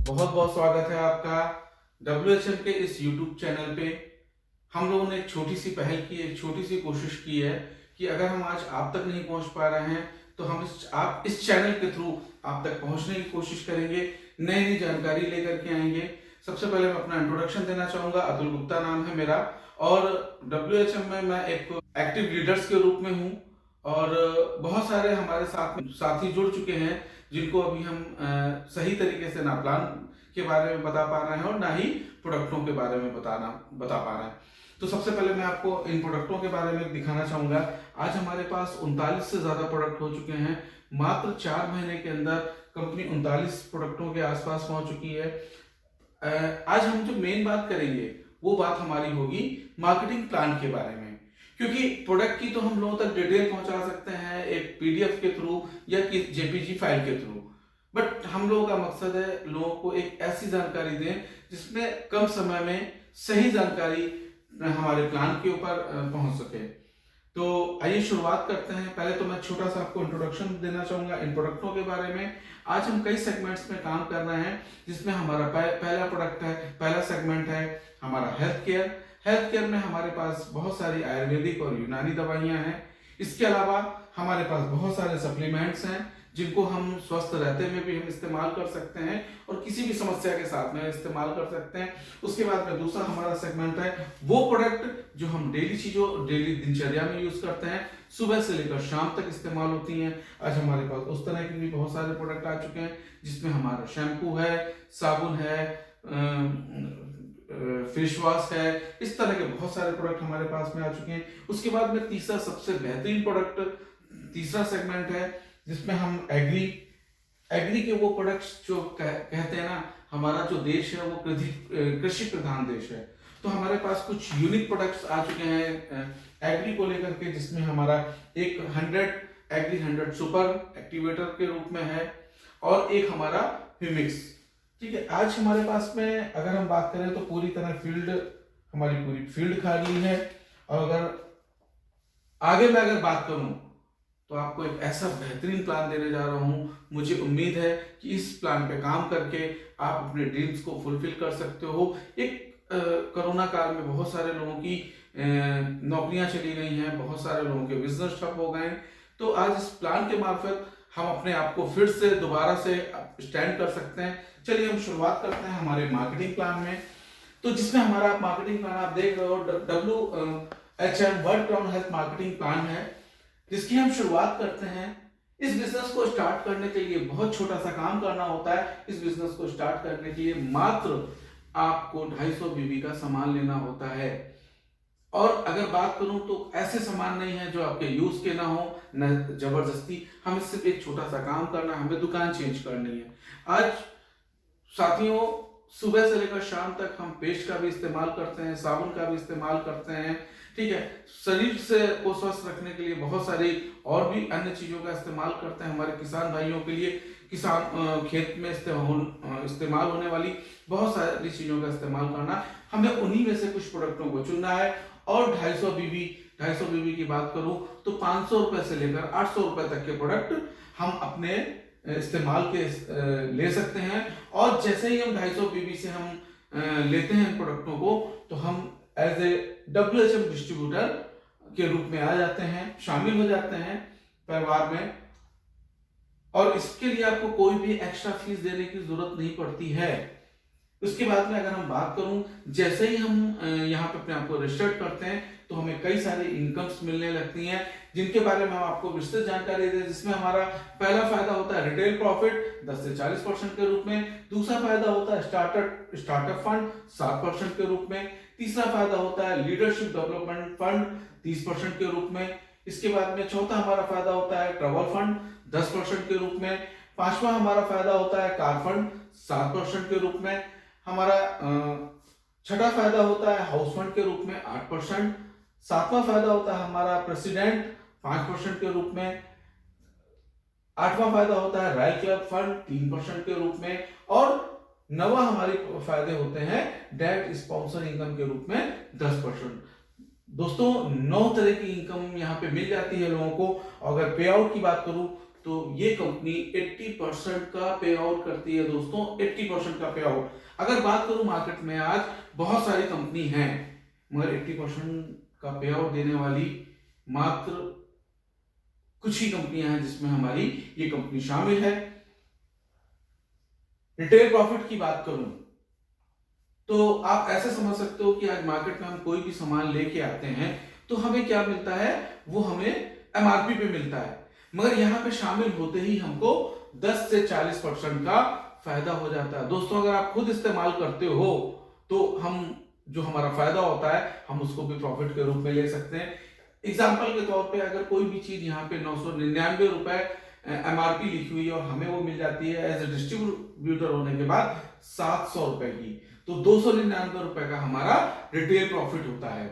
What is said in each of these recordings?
बहुत बहुत स्वागत है आपका WHM के इस YouTube चैनल पे। हम लोगों ने एक छोटी सी पहल की, एक छोटी सी कोशिश की है कि अगर हम आज आप तक नहीं पहुंच पा रहे हैं तो हम आप इस चैनल के थ्रू आप तक पहुंचने की कोशिश करेंगे, नई नई जानकारी लेकर के आएंगे। सबसे पहले मैं अपना इंट्रोडक्शन देना चाहूंगा। अतुल गुप्ता नाम है मेरा और WHM में मैं एक एक्टिव लीडर्स के रूप में हूँ और बहुत सारे हमारे साथ में साथी जुड़ चुके हैं जिनको अभी हम सही तरीके से ना प्लान के बारे में बता पा रहे हैं और ना ही प्रोडक्टों के बारे में बता पा रहे हैं। तो सबसे पहले मैं आपको इन प्रोडक्टों के बारे में दिखाना चाहूंगा। आज हमारे पास 39 से ज्यादा प्रोडक्ट हो चुके हैं। मात्र 4 महीने के अंदर कंपनी 39 प्रोडक्टों के आसपास पहुंच चुकी है। आज हम जो मेन बात करेंगे वो बात हमारी होगी मार्केटिंग प्लान के बारे में, क्योंकि प्रोडक्ट की तो हम लोगों तक डिटेल पहुंचा सकते हैं एक PDF के थ्रू या कि JPG फाइल के थ्रू, बट हम लोगों का मकसद है लोगों को एक ऐसी जानकारी दें जिसमें कम समय में सही जानकारी हमारे प्लान के ऊपर पहुंच सके। तो आइए शुरुआत करते हैं। पहले तो मैं छोटा सा आपको इंट्रोडक्शन देना चाहूंगा इन प्रोडक्टों के बारे में। आज हम कई सेगमेंट्स में काम कर रहे हैं जिसमें हमारा पहला प्रोडक्ट है, पहला सेगमेंट है हमारा हेल्थ केयर। हेल्थ केयर में हमारे पास बहुत सारी आयुर्वेदिक और यूनानी दवाइयां हैं। इसके अलावा हमारे पास बहुत सारे सप्लीमेंट्स हैं जिनको हम स्वस्थ रहते हुए भी हम इस्तेमाल कर सकते हैं और किसी भी समस्या के साथ में इस्तेमाल कर सकते हैं। उसके बाद में दूसरा हमारा सेगमेंट है वो प्रोडक्ट जो हम डेली दिनचर्या में यूज करते हैं, सुबह से लेकर शाम तक इस्तेमाल होती हैं। आज हमारे पास उस तरह के भी बहुत सारे प्रोडक्ट आ चुके हैं जिसमें हमारा शैम्पू है, साबुन है, फेस वॉश है, इस तरह के बहुत सारे प्रोडक्ट हमारे पास में आ चुके हैं। उसके बाद में तीसरा सबसे बेहतरीन प्रोडक्ट, तीसरा सेगमेंट है जिसमें हम एग्री के वो प्रोडक्ट्स जो कहते हैं ना, हमारा जो देश है वो कृषि प्रधान देश है, तो हमारे पास कुछ यूनिक प्रोडक्ट्स आ चुके हैं एग्री को लेकर के, जिसमें हमारा एक 100 सुपर एक्टिवेटर के रूप में है और एक हमारा ह्यूमिक्स। ठीक है, आज हमारे पास में अगर हम बात करें तो हमारी पूरी फील्ड खाली है। और अगर आगे मैं अगर बात करूं तो आपको एक ऐसा बेहतरीन प्लान देने जा रहा हूं। मुझे उम्मीद है कि इस प्लान पे काम करके आप अपने ड्रीम्स को फुलफिल कर सकते हो। एक कोरोना काल में बहुत सारे लोगों की नौकरियां चली गई हैं, बहुत सारे लोगों के बिजनेस ठप हो गए, तो आज इस प्लान के मार्फत हम अपने आप को फिर से दोबारा से स्टैंड कर सकते हैं। चलिए हम शुरुआत करते हैं हमारे मार्केटिंग प्लान में। तो जिसमें हमारा मार्केटिंग प्लान आप देख रहे हो WHM world crown health marketing plan है, जिसकी हम शुरुआत करते हैं। इस बिजनेस को स्टार्ट करने के लिए बहुत छोटा सा काम करना होता है। इस बिजनेस को स्टार्ट करने के लिए मात्र आपको 250 BB का सामान लेना होता है। और अगर बात करूं तो ऐसे सामान नहीं है जो आपके यूज के ना हो, न जबरदस्ती। हमें सिर्फ एक छोटा सा काम करना है, हमें दुकान चेंज करनी है। आज साथियों, सुबह से लेकर शाम तक हम पेस्ट का भी इस्तेमाल करते हैं, साबुन का भी इस्तेमाल करते हैं। ठीक है, शरीर से को स्वस्थ रखने के लिए बहुत सारी और भी अन्य चीजों का इस्तेमाल करते हैं। हमारे किसान भाइयों के लिए खेत में इस्तेमाल होने वाली बहुत सारी चीजों का इस्तेमाल करना, हमें उन्हीं में से कुछ प्रोडक्टों को चुनना है। और 250 BB की बात करूं तो 500 रुपए से लेकर 800 रुपए तक के प्रोडक्ट हम अपने इस्तेमाल के ले सकते हैं। और जैसे ही हम 250 BB से हम लेते हैं इन प्रोडक्टों को, तो हम एज ए WHM डिस्ट्रीब्यूटर के रूप में आ जाते हैं, शामिल हो जाते हैं परिवार में। और इसके लिए आपको कोई भी एक्स्ट्रा फीस देने की जरूरत नहीं पड़ती है। उसके बाद में अगर हम बात करूं, जैसे ही हम यहाँ पे अपने आप को रजिस्टर करते हैं तो हमें कई सारी इनकम्स मिलने लगती हैं, जिनके बारे में हम आपको विस्तृत जानकारी दें। जिसमें हमारा पहला फायदा होता है रिटेल प्रॉफिट 10 से 40% के रूप में। दूसरा फायदा होता है स्टार्टअप फंड 7% के रूप में। तीसरा फायदा होता है लीडरशिप डेवलपमेंट फंड 30% के रूप में। इसके बाद में चौथा हमारा फायदा होता है ट्रैवल फंड 10% के रूप में। पांचवा हमारा फायदा होता है कार फंड 7% के रूप में। हमारा छठा फायदा होता है हाउस फंड के रूप में 8%। सातवां फायदा होता है हमारा प्रेसिडेंट 5% के रूप में। आठवां फायदा होता है रॉयल क्लब फंड 3% के रूप में। और नवा हमारे फायदे होते हैं डायरेक्ट स्पॉन्सर इनकम के रूप में 10%। दोस्तों, 9 तरह की इनकम यहाँ पे मिल जाती है लोगों को। अगर पे आउट की बात करूं तो ये कंपनी 80% का पे आउट करती है दोस्तों, 80% का पे आउट। अगर बात करूं मार्केट में आज बहुत सारी कंपनी हैं, मगर 80% का पे आउट देने वाली मात्र कुछ ही कंपनियां हैं जिसमें हमारी ये कंपनी शामिल है। रिटेल प्रॉफिट की बात करूं तो आप ऐसे समझ सकते हो कि आज मार्केट में हम कोई भी सामान लेके आते हैं तो हमें क्या मिलता है, वो हमें एमआरपी पे मिलता है, मगर यहाँ पे शामिल होते ही हमको 10 से 40% का फायदा हो जाता है। दोस्तों अगर आप खुद इस्तेमाल करते हो तो हम जो हमारा फायदा होता है हम उसको भी प्रॉफिट के रूप में ले सकते हैं। एग्जाम्पल के तौर पे अगर कोई भी चीज यहाँ पे 999 रुपए एमआरपी लिखी हुई है और हमें वो मिल जाती है एज ए डिस्ट्रीब्यूटर होने के बाद 700 रुपए की, तो 299 रुपए का हमारा रिटेल प्रॉफिट होता है।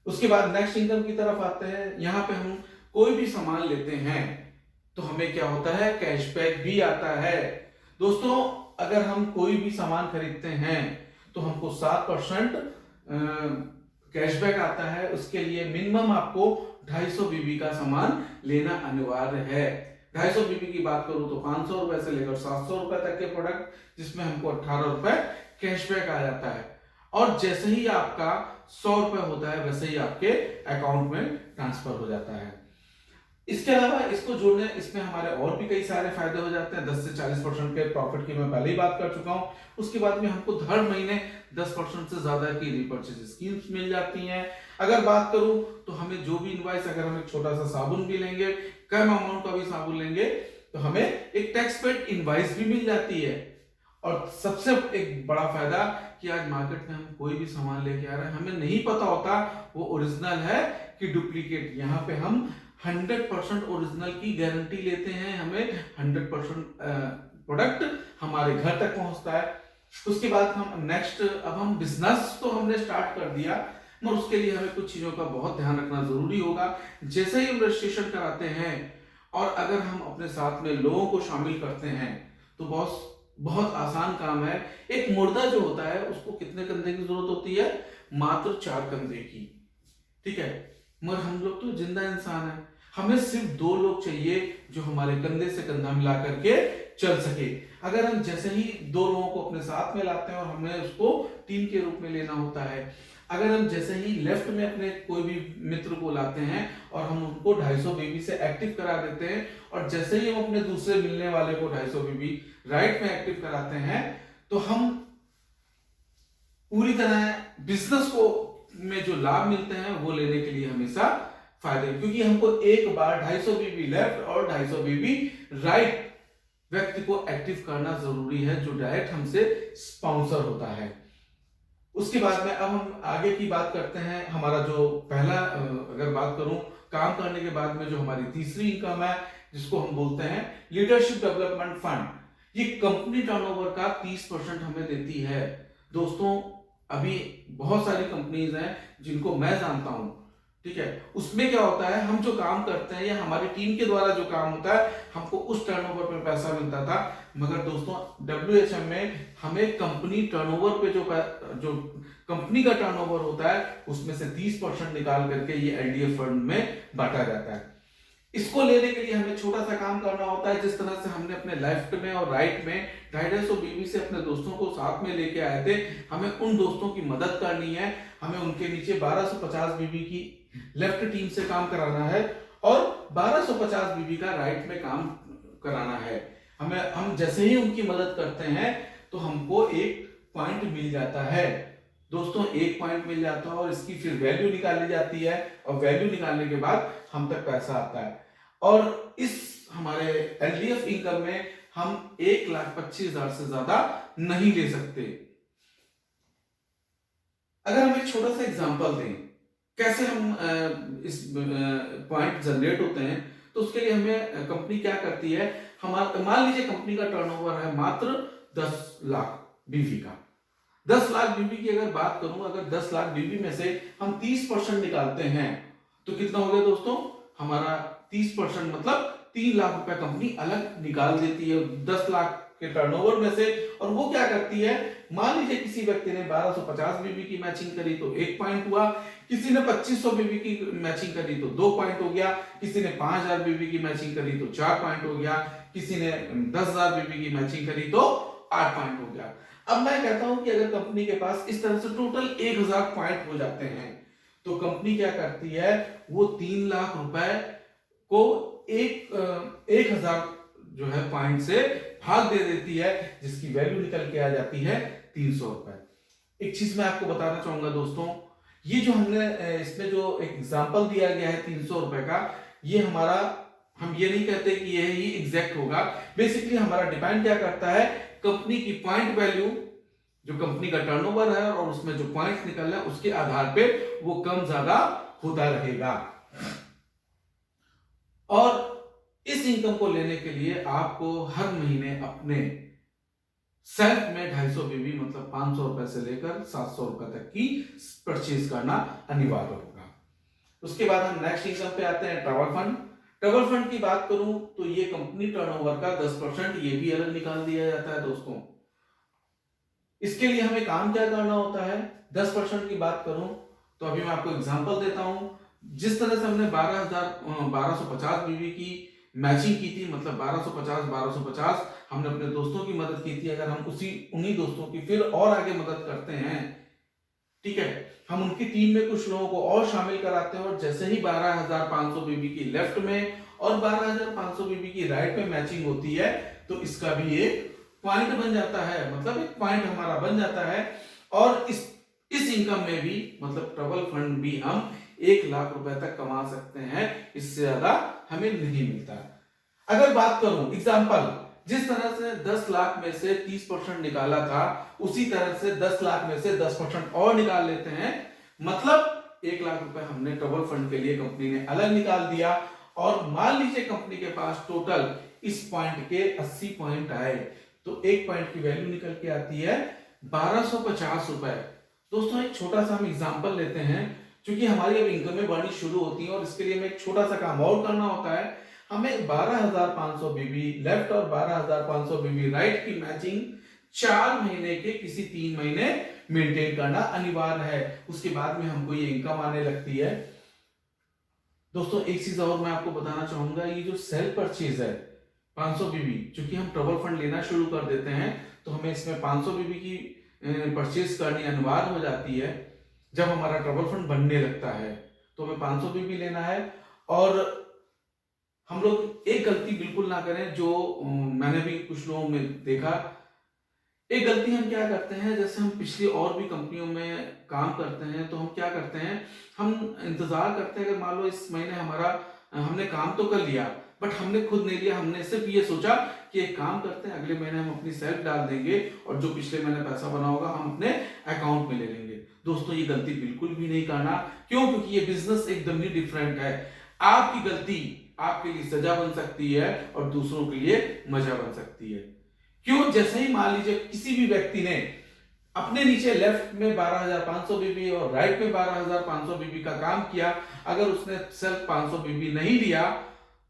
उसके बाद नेक्स्ट इनकम की तरफ आते हैं। यहाँ पे हम कोई भी सामान लेते हैं तो हमें क्या होता है, कैशबैक भी आता है। दोस्तों अगर हम कोई भी सामान खरीदते हैं तो हमको 7% कैशबैक आता है। उसके लिए मिनिमम आपको 250 बीबी का सामान लेना अनिवार्य है। 250 बीबी की बात करूं तो 500 रुपए से लेकर 700 रुपए तक के प्रोडक्ट जिसमें हमको 18 रुपए कैशबैक आ जाता है। और जैसे ही आपका 100 रुपए होता है वैसे ही आपके अकाउंट में ट्रांसफर हो जाता है। इसके अलावा इसको जोड़ने इसमें हमारे और भी कई सारे फायदे हो जाते हैं। 10 से 40% के प्रॉफिट की मैं पहले ही बात कर चुका हूं। उसके बाद में हमको हर महीने 10% से ज्यादा की रिपर्चेज स्कीम्स मिल जाती हैं। अगर बात करूं तो हमें जो भी इनवॉइस, अगर हम एक छोटा सा साबुन भी लेंगे, कम अमाउंट का भी साबुन लेंगे तो हमें एक टैक्स पेड इनवॉइस भी मिल जाती है। और सबसे एक बड़ा फायदा कि आज मार्केट में हम कोई भी सामान लेके आ रहे हैं, हमें नहीं पता होता वो ओरिजिनल है कि डुप्लीकेट। यहाँ पे हम 100% ओरिजिनल की गारंटी लेते हैं, हमें 100% प्रोडक्ट हमारे घर तक पहुंचता है। उसके बाद हम नेक्स्ट, अब हम बिजनेस तो हमने स्टार्ट कर दिया, मगर उसके लिए हमें कुछ चीजों का बहुत ध्यान रखना जरूरी होगा। जैसे ही हम रजिस्ट्रेशन कराते हैं और अगर हम अपने साथ में लोगों को शामिल करते हैं तो बहुत आसान काम है। एक मुर्दा जो होता है उसको कितने कंधे की जरूरत होती है, मात्र 4 कंधे की, ठीक है। मगर हम लोग तो जिंदा इंसान है, हमें सिर्फ 2 लोग चाहिए जो हमारे कंधे से कंधा मिला करके चल सके। अगर हम जैसे ही 2 लोगों को अपने साथ में लाते हैं और हमें उसको टीम के रूप में लेना होता है, अगर हम जैसे ही लेफ्ट में अपने कोई भी मित्र को लाते हैं और हम उनको 250 बीबी से एक्टिव करा देते हैं, और जैसे ही हम अपने दूसरे मिलने वाले को 250 बीबी राइट में एक्टिव कराते हैं, तो हम पूरी तरह बिजनेस को में जो लाभ मिलते हैं वो लेने के लिए हमेशा फायदे, क्योंकि हमको एक बार 250 बीबी लेफ्ट और 250 बीबी राइट व्यक्ति को एक्टिव करना जरूरी है जो डायरेक्ट हमसे स्पॉन्सर होता है। उसके बाद में अब हम आगे की बात करते हैं। हमारा जो पहला, अगर बात करूं काम करने के बाद में जो हमारी तीसरी इनकम है जिसको हम बोलते हैं लीडरशिप डेवलपमेंट फंड, ये कंपनी टर्नओवर का 30% हमें देती है। दोस्तों अभी बहुत सारी कंपनीज हैं जिनको मैं जानता हूं, ठीक है, उसमें क्या होता है, हम जो काम करते हैं या हमारी टीम के द्वारा जो काम होता है हमको उस टर्नओवर पे पैसा मिलता था। मगर दोस्तों WHM में हमें कंपनी टर्नओवर पे जो कंपनी का टर्नओवर होता है उसमें से 30% निकाल करके ये LDF फंड में बांटा जाता है। इसको लेने के लिए हमें छोटा सा काम करना होता है। जिस तरह से हमने अपने लेफ्ट में और राइट में 250 बीबी से अपने दोस्तों को साथ में लेके आए थे, हमें उन दोस्तों की मदद करनी है। हमें उनके नीचे 1250 बीबी की लेफ्ट टीम से काम कराना है और 1250 बीबी का राइट में काम कराना है। हम जैसे ही उनकी मदद करते हैं तो हमको एक पॉइंट मिल जाता है। दोस्तों एक पॉइंट मिल जाता है और इसकी फिर वैल्यू निकाली जाती है, और वैल्यू निकालने के बाद हम तक पैसा आता है। और इस हमारे LDF इनकम में हम 1,25,000 से ज्यादा नहीं ले सकते। अगर हम एक छोटा सा एग्जांपल दें कैसे हम इस पॉइंट जनरेट होते हैं, तो उसके लिए हमें कंपनी क्या करती है, हमारा मान लीजिए कंपनी का टर्नओवर है मात्र 10 लाख बीवी का। 10 लाख बीबी की अगर बात करूं, अगर 10 लाख बीबी में से हम 30% निकालते हैं तो कितना हो गया दोस्तों, हमारा 30% मतलब 3 लाख रुपए कंपनी अलग निकाल देती है 10 लाख के टर्नओवर में से। और वो क्या करती है, मान लीजिए किसी व्यक्ति ने 1250 बीबी की मैचिंग करी तो 1 पॉइंट हुआ, किसी ने 2500 बीबी की मैचिंग करी तो 2 पॉइंट हो गया, किसी ने 5000 बीबी की मैचिंग करी तो 4 पॉइंट हो गया, किसी ने 10,000 बीबी की मैचिंग करी तो 8 पॉइंट हो गया। अब मैं कहता हूं कि अगर कंपनी के पास इस तरह से टोटल 1000 पॉइंट हो जाते हैं तो कंपनी क्या करती है, वो 3 लाख रुपए को 1000 जो है पॉइंट से भाग दे देती है, जिसकी वैल्यू निकल के आ जाती है 300 रुपए। एक चीज मैं आपको बताना चाहूंगा दोस्तों, ये जो हमने इसमें जो एक एग्जांपल दिया गया है 300 रुपए का, ये हमारा, हम ये नहीं कहते कि ये ही एग्जैक्ट होगा। बेसिकली हमारा डिपेंड क्या करता है, कंपनी की पॉइंट वैल्यू, जो कंपनी का टर्नओवर है और उसमें जो पॉइंट्स निकल रहे हैं उसके आधार पे वो कम ज्यादा होता रहेगा। और इस इनकम को लेने के लिए आपको हर महीने अपने सेल्फ में 250 बीबी मतलब 500 रुपए से लेकर 700 रुपए तक की परचेज करना अनिवार्य होगा। उसके बाद हम नेक्स्ट इनकम पे आते हैं, ट्रैवल फंड। ट्रैवल फंड की बात करूं तो ये कंपनी टर्नओवर का 10% ये भी अलग निकाल दिया जाता है दोस्तों। इसके लिए हमें काम क्या करना होता है, 10% की बात करूं तो अभी मैं आपको एग्जांपल देता हूं। जिस तरह से हमने 1250 बीबी की मैचिंग की थी, मतलब 1250 हमने अपने दोस्तों की मदद की थी, अगर हम उन्हीं दोस्तों की फिर और आगे मदद करते हैं, ठीक है, हम उनकी टीम में कुछ लोगों को और शामिल कराते हैं और जैसे ही 12500 बीबी की लेफ्ट में और 12500 बीबी की राइट में मैचिंग होती है तो इसका भी एक पॉइंट बन जाता है, मतलब एक पॉइंट हमारा बन जाता है। और इस इनकम में भी मतलब ट्रैवल फंड भी हम 1 लाख रुपए तक कमा सकते हैं, इससे ज्यादा हमें नहीं मिलता। अगर बात करूं एग्जांपल, जिस तरह से 10 लाख में से 30% निकाला था, उसी तरह से 10 लाख में से 10% और निकाल लेते हैं, मतलब 1 लाख रुपए हमने ट्रैवल फंड के लिए कंपनी ने अलग निकाल दिया। और मान लीजिए कंपनी के पास टोटल इस पॉइंट के 80 पॉइंट आए तो एक पॉइंट की वैल्यू निकल के आती है 1250 रुपए। दोस्तों एक छोटा सा हम एग्जांपल लेते हैं, क्योंकि हमारी अब इनकमें बढ़नी शुरू होती है और इसके लिए हमें एक छोटा सा काम और करना होता है। हमें 12500 बीबी लेफ्ट और 12500 बीबी राइट की मैचिंग 4 महीने के किसी 3 महीने मेंटेन करना अनिवार्य है। उसके बाद में हमको ये इनकम आने लगती है। दोस्तों एक चीज और मैं आपको बताना चाहूंगा, ये जो सेल्फ परचेज है 500 बीबी, चूंकि हम ट्रैवल फंड लेना शुरू कर देते हैं तो हमें इसमें 500 बीबी की परचेज करनी अनिवार्य हो जाती है। जब हमारा ट्रैवल फंड बनने लगता है तो हमें 500 बीबी लेना है। और हम लोग एक गलती बिल्कुल ना करें, जो मैंने भी कुछ लोगों में देखा, एक गलती हम क्या करते हैं, जैसे हम पिछली और भी कंपनियों में काम करते हैं तो हम क्या करते हैं, हम इंतजार करते हैं, अगर मान लो इस महीने हमने काम तो कर लिया बट हमने खुद नहीं लिया, हमने सिर्फ ये सोचा कि एक काम करते हैं अगले महीने हम अपनी सेल्फ डाल देंगे और जो पिछले महीने पैसा बना होगा हम अपने अकाउंट में ले लेंगे। दोस्तों ये गलती बिल्कुल भी नहीं करना। क्यों? क्योंकि ये बिजनेस एकदम ही डिफरेंट है। आपकी गलती आपके लिए सजा बन सकती है और दूसरों के लिए मजा बन सकती है। क्यों? जैसे ही मान लीजिए किसी भी व्यक्ति ने अपने नीचे लेफ्ट में 12500 बीबी और राइट में 12500 बीबी का काम किया, अगर उसने सिर्फ 500 बीबी नहीं लिया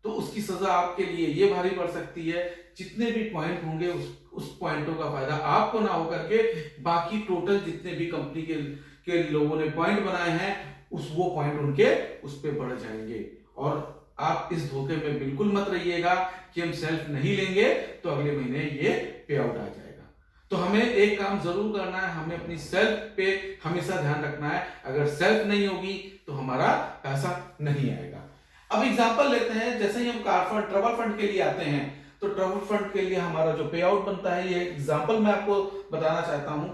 तो उसकी सजा आपके लिए ये भारी पड़ सकती है, जितने भी पॉइंट होंगे उस पॉइंटों का फायदा आपको ना होकर के बाकी टोटल जितने भी कंपनी के लोगों ने पॉइंट बनाए हैं वो पॉइंट उनके उस पे बढ़ जाएंगे। और आप इस धोखे में बिल्कुल मत रहिएगा कि हम सेल्फ नहीं लेंगे तो अगले महीने ये पे आउट आ जाएगा। तो हमें एक काम जरूर करना है, हमें अपनी सेल्फ पे हमेशा ध्यान रखना है। अगर सेल्फ नहीं होगी तो हमारा पैसा नहीं आएगा। अब एग्जांपल लेते हैं, जैसे ही हम ट्रैवल फंड के लिए आते हैं तो ट्रैवल फंड के लिए हमारा जो पे आउट बनता है, ये एग्जांपल मैं आपको बताना चाहता हूं।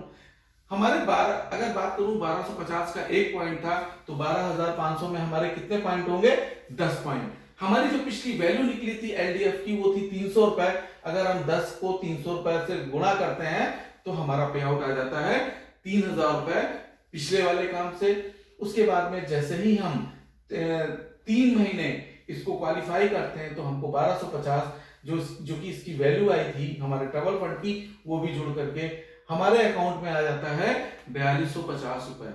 हमारे अगर बात करूं 1250 का एक पॉइंट था तो 12500 में हमारे कितने पॉइंट होंगे? 10 पॉइंट। हमारी जो पिछली वैल्यू निकली थी एलडीएफ की वो थी 300 रुपए। अगर हम 10 को 300 रुपए से गुणा करते हैं तो हमारा पे आउट आ जाता है 3000 रुपए पिछले वाले काम से। उसके बाद में जैसे ही हम 3 महीने इसको क्वालिफाई करते हैं तो हमको 1250 जो कि इसकी वैल्यू आई थी हमारे ट्रैवल फंड की, वो भी जुड़ करके हमारे अकाउंट में आ जाता है 4250 रुपए।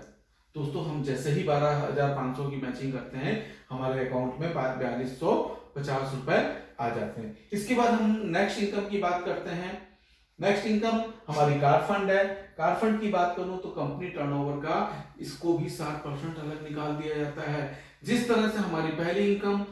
दोस्तों हम जैसे ही 12500 की मैचिंग करते हैं हमारे अकाउंट में 4250 रुपए आ जाते हैं। इसके बाद हम नेक्स्ट इनकम की बात करते हैं। नेक्स्ट इनकम हमारी कार फंड है। कार फंड की बात करूं तो कंपनी टर्नओवर का इसको भी 60% अलग निकाल दिया जाता है। जिस तरह से हमारी पहली इनकम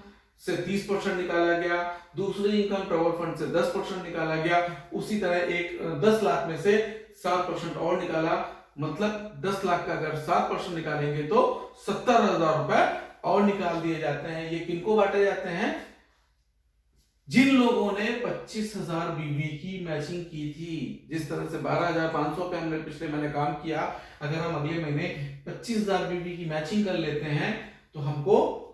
से 30% निकाला गया, दूसरी इनकम ट्रैवल फंड से 10% निकाला गया, उसी तरह एक 10 लाख में से 7% और निकाला, मतलब 10 लाख का अगर 7% निकालेंगे तो 70,000 रुपए और निकाल दिए जाते हैं। ये किनको बांटे जाते हैं? जिन लोगों ने 25,000 बीबी की मैचिंग की थी। जिस तरह से 12,500 पे हमने पिछले महीने काम किया, अगर हम अगले महीने 25,000 बीबी की मैचिंग कर लेते हैं तो हमको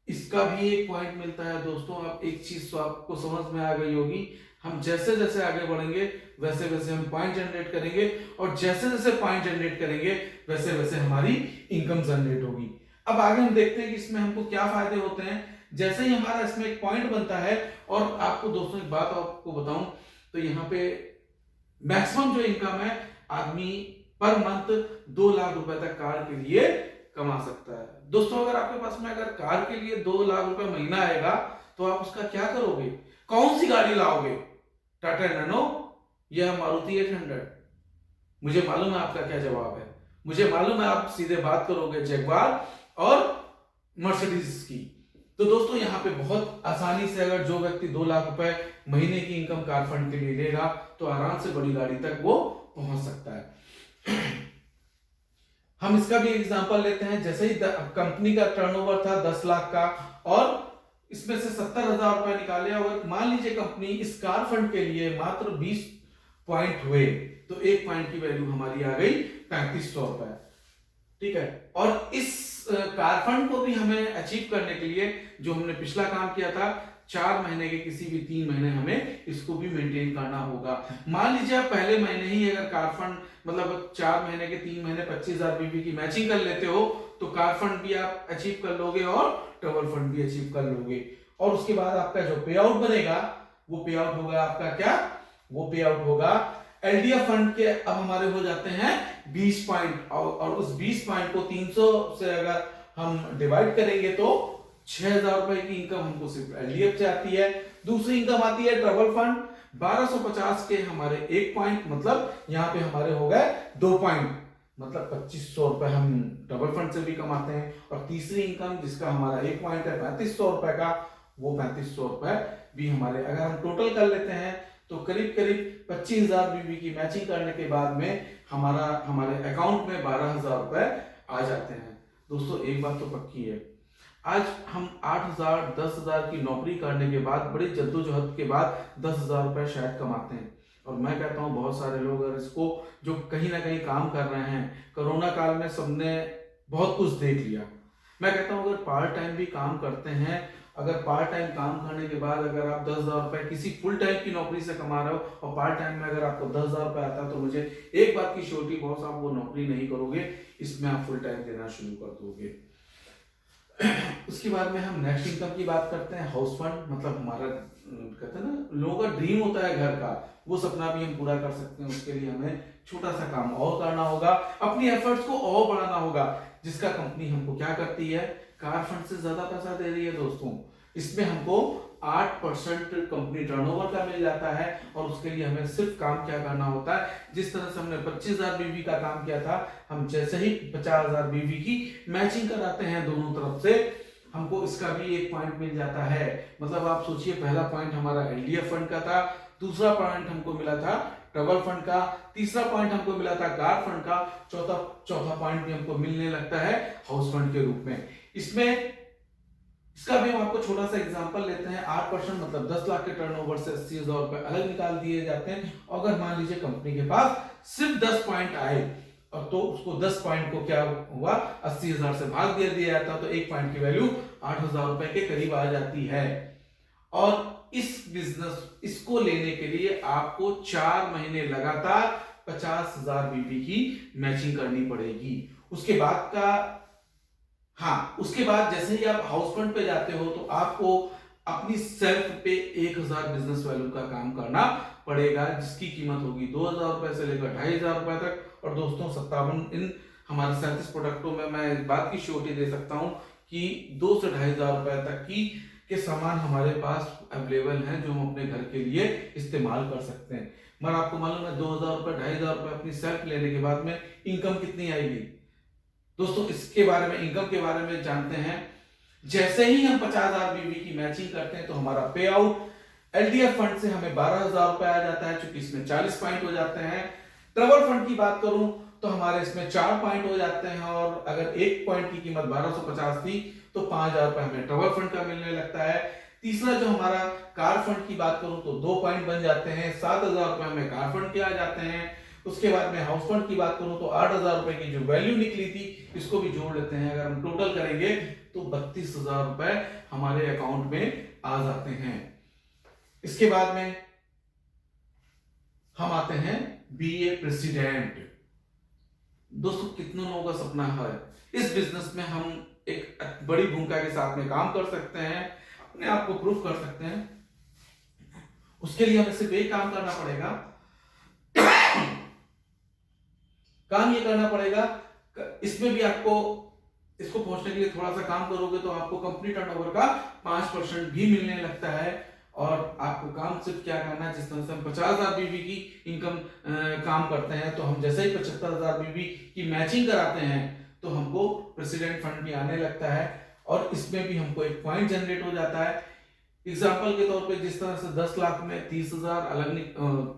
इसका भी एक पॉइंट मिलता है। दोस्तों, अब एक चीज तो आपको समझ में आ गई होगी, हम जैसे जैसे आगे बढ़ेंगे वैसे वैसे हम पॉइंट जनरेट करेंगे, और जैसे जैसे पॉइंट जनरेट करेंगे वैसे वैसे हमारी इनकम जनरेट होगी। अब आगे हम देखते हैं कि इसमें हमको क्या फायदे होते हैं। जैसे ही हमारा इसमें एक पॉइंट बनता है, और आपको दोस्तों एक बात आपको बताऊं तो यहाँ पे मैक्सिमम जो इनकम है आदमी पर मंथ 2 लाख रुपए तक कार के लिए कमा सकता है। दोस्तों, अगर आपके पास में अगर कार के लिए 2 लाख रुपए महीना आएगा तो आप उसका क्या करोगे? कौन सी गाड़ी लाओगे? टाटा नैनो या मारुति 800? मुझे मालूम है आपका क्या जवाब है। मुझे मालूम है आप सीधे बात करोगे जैगवार और मर्सिडीज की। तो दोस्तों, यहाँ पे बहुत आसानी से अगर जो व्यक्ति 2 लाख रुपए महीने की इनकम कार फंड के लिए लेगा तो आराम से बड़ी गाड़ी तक वो पहुंच सकता है। हम इसका भी एग्जांपल लेते हैं। जैसे ही कंपनी का टर्नओवर था 10 लाख का, और इसमें से 70,000 रुपए निकाले, और मान लीजिए कंपनी इस कार फंड के लिए मात्र 20 पॉइंट हुए, तो एक पॉइंट की वैल्यू हमारी आ गई 3500 रुपए। ठीक है, और इस कार फंड को भी हमें अचीव करने के लिए जो हमने पिछला काम किया था, 4 महीने के किसी भी 3 महीने हमें इसको भी मेंटेन करना होगा। मान लीजिए आप पहले महीने ही अगर कार फंड मतलब 4 महीने के 3 महीने 25,000 बीबी की मैचिंग कर लेते हो तो कार फंड भी आप अचीव कर लोगे और ट्रैवल फंड भी अचीव कर लोगे। और उसके बाद आपका जो पे आउट बनेगा वो पे आउट होगा आपका क्या? वो पे आउट होगा एलडीएफ फंड के। अब हमारे हो जाते हैं 20 पॉइंट, और उस 20 पॉइंट को 300 से अगर हम डिवाइड करेंगे तो 6,000 रुपए की इनकम हमको सिर्फ एलडीएफ से आती है। दूसरी इनकम आती है ट्रैवल फंड, 1250 के हमारे 1 पॉइंट, मतलब यहाँ पे हमारे हो गए 2 पॉइंट, मतलब 2500 रुपए हम ट्रैवल फंड से भी कमाते हैं। और तीसरी इनकम जिसका हमारा 1 पॉइंट है 3500 रुपए का, वो 3500 रुपए भी हमारे, अगर हम टोटल कर लेते हैं तो करीब करीब 25,000 बीबी की मैचिंग करने के बाद में हमारे अकाउंट में 12,000 रुपए आ जाते हैं। दोस्तों, एक बात तो पक्की है, आज हम 8,000 10,000 की नौकरी करने के बाद, बड़ी जद्दोजहद के बाद 10,000 रुपए शायद कमाते हैं। और मैं कहता हूं बहुत सारे लोग अगर इसको जो कहीं ना कहीं काम कर रहे हैं, कोरोना काल में सबने बहुत कुछ देख लिया। मैं कहता हूं अगर पार्ट टाइम भी काम करते हैं, अगर पार्ट टाइम काम करने के बाद अगर आप 10,000 रुपए किसी फुल टाइम की नौकरी से कमा रहे हो और पार्ट टाइम में अगर आपको 10,000 रुपए आता है, तो मुझे एक बात की श्योरिटी, बॉस आप वो नौकरी नहीं करोगे, इसमें आप फुल टाइम देना शुरू कर दोगे। उसके बाद में हम नेक्स्ट इनकम की बात करते हैं। हाउस फंड, मतलब हमारा कहते हैं ना लोगों का ड्रीम होता है घर का, वो सपना भी हम पूरा कर सकते हैं। उसके लिए हमें छोटा सा काम और करना होगा, अपनी एफर्ट्स को और बढ़ाना होगा, जिसका कंपनी हमको क्या करती है? कार फंड से ज्यादा पैसा दे रही है दोस्तों। इसमें हमको 8% कंपनी टर्नओवर का मिल जाता है, और उसके लिए हमें सिर्फ काम क्या करना होता है, जिस तरह से हमने 25,000 बीवी का काम किया था, हम जैसे ही 50,000 बीवी की मैचिंग कराते हैं दोनों तरफ से, हमको इसका भी 1 पॉइंट मिल जाता है। मतलब आप सोचिए, पहला पॉइंट हमारा एलडीएफ फंड का था, दूसरा पॉइंट हमको मिला था ट्रैवल फंड का, तीसरा पॉइंट हमको मिला था कार फंड का, चौथा पॉइंट भी हमको मिलने लगता है हाउस फंड के रूप में। इसका भी हम आपको छोटा सा एग्जांपल लेते हैं। 8% मतलब 10 लाख के टर्नओवर से 80,000 रुपए अलग निकाल दिए जाते हैं। अगर मान लीजिए कंपनी के पास सिर्फ 10 पॉइंट आए, और तो उसको 10 पॉइंट को क्या हुआ, 80,000 से भाग दिया जाता, तो 1 पॉइंट की वैल्यू 8,000 रुपए के करीब आ जाती है। और इस बिजनेस इसको लेने के लिए आपको 4 महीने लगातार 50,000 बीबी की मैचिंग करनी पड़ेगी। उसके बाद जैसे ही आप हाउस फंड पे जाते हो तो आपको अपनी सेल्फ पे 1,000 बिजनेस वैल्यू का काम करना पड़ेगा, जिसकी कीमत होगी 2,000 रुपए से लेकर 2,500 रुपए तक। और दोस्तों, 57 इन हमारे 37 प्रोडक्टों में मैं इस बात की श्योरिटी दे सकता हूं कि 2 से 2,500 रुपए तक के सामान हमारे पास अवेलेबल हैं, जो हम अपने घर के लिए इस्तेमाल कर सकते हैं। मगर आपको मालूम है 2,000 रुपए 2,500 रुपए अपनी सेल्फ लेने के बाद में इनकम कितनी आएगी? दोस्तों इसके बारे में, इनकम के बारे में जानते हैं। जैसे ही हम 50,000 बीवी की मैचिंग करते हैं तो हमारा पे आउट एलडीएफ फंड से हमें 12,000 रुपए आ जाता है, चूंकि इसमें 40 पॉइंट हो जाते हैं। ट्रबल फंड की बात करूं तो हमारे इसमें 4 पॉइंट हो जाते हैं, और अगर एक पॉइंट की कीमत 1250 थी तो 5,000 रुपए हमें ट्रबल फंड का मिलने लगता है। तीसरा जो हमारा कार फंड की बात करूं तो 2 पॉइंट बन जाते हैं, 7,000 रुपए हमें कार फंड के आ जाते हैं। उसके बाद में हाउस फंड की बात करूं तो 8,000 रुपए की जो वैल्यू निकली थी इसको भी जोड़ लेते हैं, अगर हम टोटल करेंगे तो 32,000 रुपए हमारे अकाउंट में आ जाते हैं। इसके बाद में हम आते हैं बीए प्रेसिडेंट। दोस्तों कितने लोगों का सपना है इस बिजनेस में हम एक बड़ी भूमिका के साथ में काम कर सकते हैं, अपने आप को प्रूव कर सकते हैं। उसके लिए हमें सिर्फ एक काम करना पड़ेगा, काम ये करना पड़ेगा, इसमें भी आपको इसको पहुंचने के लिए थोड़ा सा काम करोगे तो आपको कंपनी टर्नओवर का 5% भी मिलने लगता है। और आपको काम सिर्फ क्या करना है, जिस तरह से हम 50,000 बीवी की इनकम काम करते हैं, तो हम जैसे ही 75,000 बीवी की मैचिंग कराते हैं तो हमको प्रेसिडेंट फंड भी आने लगता है, और इसमें भी हमको एक पॉइंट जनरेट हो जाता है। एग्जाम्पल के तौर पे जिस तरह से 10 लाख में 30,000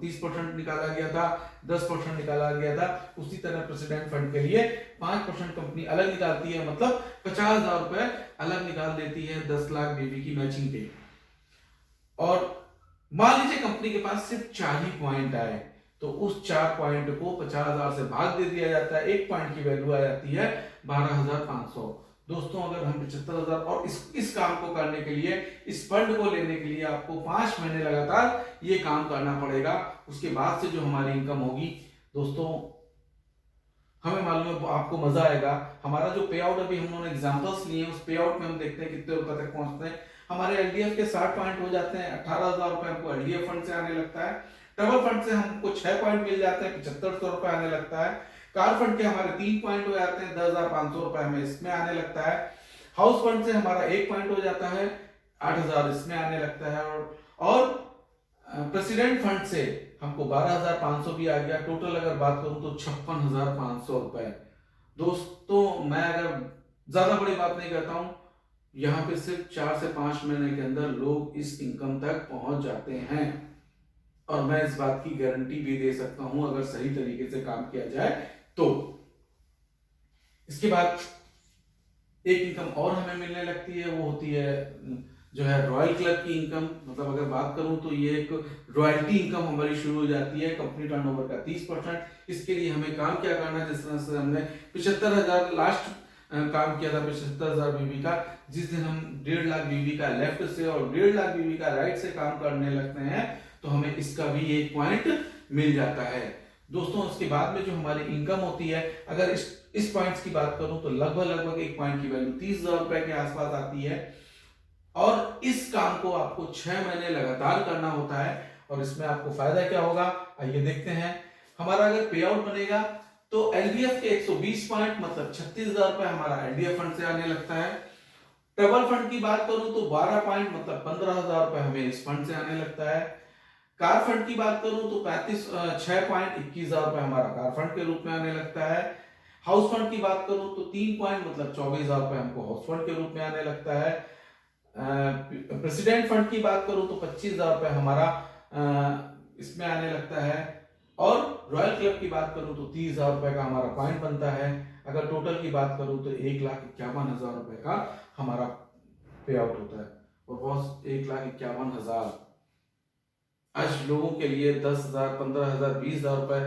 30% निकाला गया था, 10% निकाला गया था, उसी तरह प्रेसिडेंट फंड के लिए 5% कंपनी अलग निकालती है, मतलब 50,000 रुपए अलग निकाल देती है 10 लाख बीवी की मैचिंग पे। और मान लीजिए कंपनी के पास सिर्फ 4 ही पॉइंट आए तो उस 4 पॉइंट को 50,000 से भाग दे दिया जाता है, एक पॉइंट की वैल्यू आ जाती है 12,500। दोस्तों अगर हम 75,000 और इस काम को करने के लिए, इस फंड को लेने के लिए आपको 5 महीने लगातार ये काम करना पड़ेगा। उसके बाद से जो हमारी इनकम होगी दोस्तों हमें मालूम है आपको मजा आएगा। हमारा जो पे आउट अभी हम लोगों ने एग्जांपल्स लिए उस पे आउट में हम देखते हैं कितने रुपए तक पहुंचते हैं। हमारे एलडीएफ के 60 पॉइंट हो जाते हैं, 18,000 रुपए हमको एलडीएफ फंड से आने लगता है। ट्रबल फंड से हमको 6 पॉइंट मिल जाते हैं, 7500 रुपए आने लगता है। कार फंड के हमारे 3 पॉइंट हो जाते हैं, 10,500 रुपए हमें इसमें आने लगता है। हाउस फंड से हमारा 1 पॉइंट हो जाता है, 8,000 इसमें आने लगता है। और प्रेसिडेंट फंड से हमको 12,500 भी आ गया। टोटल अगर बात करूं तो 56,500 रुपए। दोस्तों मैं अगर ज्यादा बड़ी बात नहीं करता हूं, यहाँ पे सिर्फ 4 से 5 महीने के अंदर लोग इस इनकम तक पहुंच जाते हैं, और मैं इस बात की गारंटी भी दे सकता हूं अगर सही तरीके से काम किया जाए तो। इसके बाद एक इनकम और हमें मिलने लगती है, वो होती है जो है रॉयल क्लब की इनकम। मतलब अगर बात करूं तो ये एक रॉयल्टी इनकम हमारी शुरू हो जाती है कंपनी टर्नओवर का 30%। इसके लिए हमें काम क्या करना है, जिस तरह से हमने 75,000 लास्ट काम किया था 75,000 बीवी का, जिस दिन हम 1.5 लाख बीवी का लेफ्ट से और 1.5 लाख बीवी का राइट से काम करने लगते हैं तो हमें इसका भी एक पॉइंट मिल जाता है। दोस्तों उसके बाद में जो हमारी इनकम होती है, अगर इस पॉइंट्स की बात करूं तो लगभग एक पॉइंट की वैल्यू 30,000 रुपए के आसपास आती है। और इस काम को आपको 6 महीने लगातार करना होता है, और इसमें आपको फायदा क्या होगा आइए देखते हैं। हमारा अगर पे आउट बनेगा तो एलडीएफ के 120 पॉइंट मतलब 36,000 रुपए हमारा एलडीएफ फंड से आने लगता है। ट्रबल फंड की बात करूं तो 12 पॉइंट मतलब 15,000 रुपए हमें इस फंड से आने लगता है। कार फंड की बात करूं तो 6 पॉइंट 21,000 रुपए हमारा कार फंड के रूप में आने लगता है। हाउस फंड की बात करूं तो 3 पॉइंट मतलब 24,000 रुपए हमको हाउस फंड के रूप में आने लगता है। प्रेसिडेंट फंड की बात करूं तो 25,000 रुपए हमारा इसमें आने लगता है। और रॉयल क्लब की बात करूं तो 30,000 रुपए का हमारा पॉइंट बनता है। अगर टोटल की बात करूं तो 1,51,000 रुपए का हमारा पे आउट होता है। और बॉस 1,51,000 आज लोगों के लिए 10,000 15,000 20,000 रुपए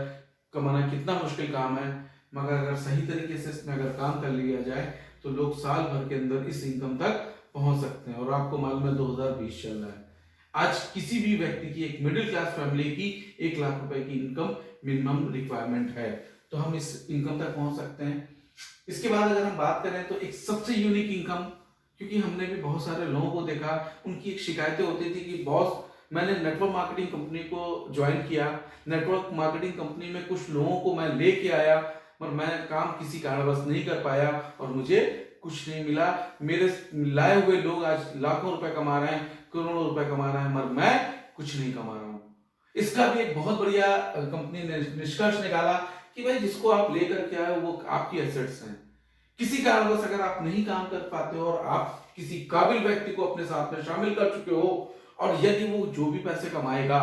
कमाना कितना मुश्किल काम है, मगर अगर सही तरीके से इसमें अगर काम कर लिया जाए तो लोग साल भर के अंदर इस इनकम तक पहुंच सकते हैं। और आपको मालूम है 2020 चल रहा है, आज किसी भी व्यक्ति की एक मिडिल क्लास फैमिली की 1 लाख रुपए की इनकम मिनिमम रिक्वायरमेंट है, तो हम इस इनकम तक पहुंच सकते हैं। इसके बाद अगर हम बात करें तो एक सबसे यूनिक इनकम, क्योंकि हमने भी बहुत सारे लोगों को देखा, उनकी एक शिकायतें होती थी कि बॉस मैंने नेटवर्क मार्केटिंग कंपनी को ज्वाइन किया, नेटवर्क मार्केटिंग कंपनी में कुछ लोगों को मैं लेके आया पर मैं काम किसी कारणवश नहीं कर पाया और मुझे कुछ नहीं मिला। मेरे लाए हुए लोग आज लाखों रुपए कमा रहे हैं, करोड़ों रुपए कमा रहे हैं, मगर मैं कुछ नहीं कमा रहा हूं। इसका भी एक बहुत बढ़िया कंपनी ने निष्कर्ष निकाला कि भाई जिसको आप लेकर के आए वो आपकी एसेट्स हैं। किसी कारणवश अगर आप नहीं काम कर पाते हो और आप किसी काबिल व्यक्ति को अपने साथ में शामिल कर चुके हो, और यदि वो जो भी पैसे कमाएगा,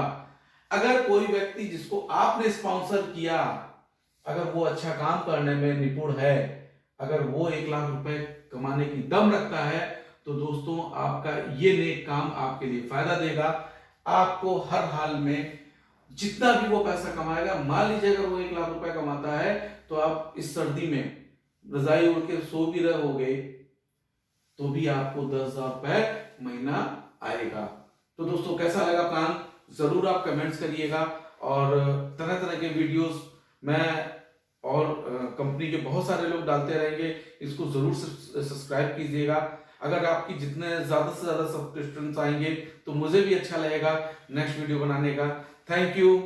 अगर कोई व्यक्ति जिसको आपने स्पॉन्सर किया, अगर वो अच्छा काम करने में निपुण है, अगर वो 1 लाख रुपए कमाने की दम रखता है, तो दोस्तों आपका ये नेक काम आपके लिए फायदा देगा। आपको हर हाल में जितना भी वो पैसा कमाएगा, मान लीजिए अगर वो 1 लाख रुपए कमाता है, तो आप इस सर्दी में रजाई ओढ़ के सो भी रहोगे तो भी आपको 10,000 रुपए महीना आएगा। तो दोस्तों कैसा लगा प्लान, जरूर आप कमेंट्स करिएगा, और तरह तरह के वीडियोस मैं और कंपनी के बहुत सारे लोग डालते रहेंगे, इसको जरूर सब्सक्राइब कीजिएगा। अगर आपकी जितने ज्यादा से ज्यादा सब्सक्रिप्शंस आएंगे तो मुझे भी अच्छा लगेगा नेक्स्ट वीडियो बनाने का। Thank you.